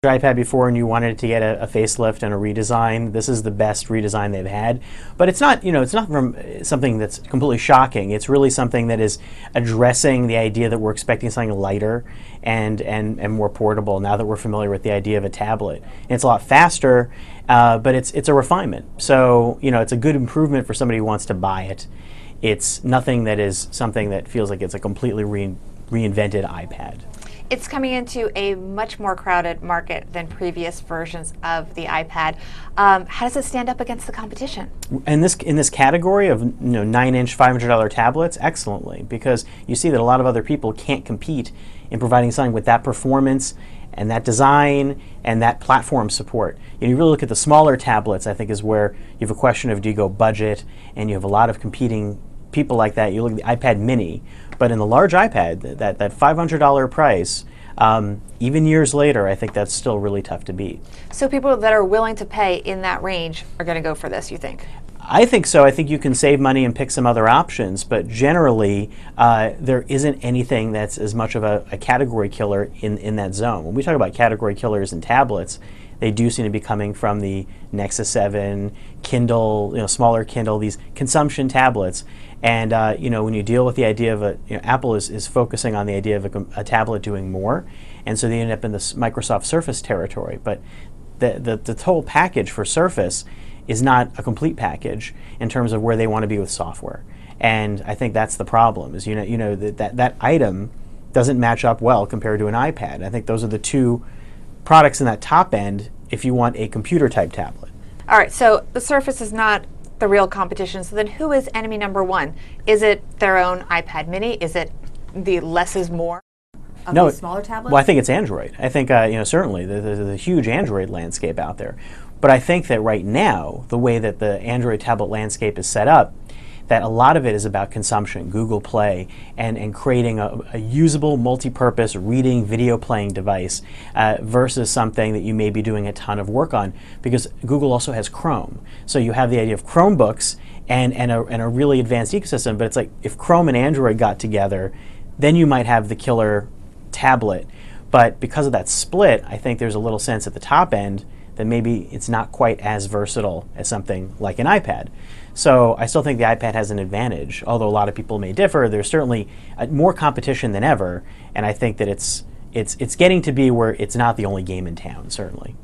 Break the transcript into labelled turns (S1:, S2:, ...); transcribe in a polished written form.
S1: iPad before and you wanted to get a facelift and a redesign, this is the best redesign they've had. But it's not, it's not from something that's completely shocking. It's really something that is addressing the idea that we're expecting something lighter and more portable now that we're familiar with the idea of a tablet. And it's a lot faster, but it's a refinement. So, it's a good improvement for somebody who wants to buy it. It's nothing that is something that feels like it's a completely reinvented iPad.
S2: It's coming into a much more crowded market than previous versions of the iPad. How does it stand up against the competition?
S1: In this category of 9-inch $500 tablets, excellently, because you see that a lot of other people can't compete in providing something with that performance and that design and that platform support. You really look at the smaller tablets, I think, is where you have a question of, do you go budget, and you have a lot of competing people like that. You look at the iPad mini, but in the large iPad, that $500 price, even years later, I think that's still really tough to beat.
S2: So people that are willing to pay in that range are going to go for this, you think?
S1: I think so. I think you can save money and pick some other options, but generally there isn't anything that's as much of a category killer in that zone. When we talk about category killers in tablets, they do seem to be coming from the Nexus 7, Kindle, smaller Kindle, these consumption tablets. And when you deal with the idea of Apple is focusing on the idea of a tablet doing more, and so they end up in this Microsoft Surface territory. But the total package for Surface is not a complete package in terms of where they want to be with software. And I think that's the problem. Is that item doesn't match up well compared to an iPad. I think those are the two products in that top end if you want a computer type tablet.
S2: All right, so the Surface is not the real competition. So then who is enemy number one? Is it their own iPad mini? Is it the less is more of these smaller tablets?
S1: Well, I think it's Android. I think certainly there's a huge Android landscape out there. But I think that right now, the way that the Android tablet landscape is set up, that a lot of it is about consumption, Google Play, and creating a usable, multi-purpose reading, video playing device versus something that you may be doing a ton of work on, because Google also has Chrome. So you have the idea of Chromebooks and a really advanced ecosystem, but it's like if Chrome and Android got together, then you might have the killer tablet. But because of that split, I think there's a little sense at the top end that maybe it's not quite as versatile as something like an iPad. So I still think the iPad has an advantage, although a lot of people may differ. There's certainly more competition than ever, and I think that it's getting to be where it's not the only game in town, certainly.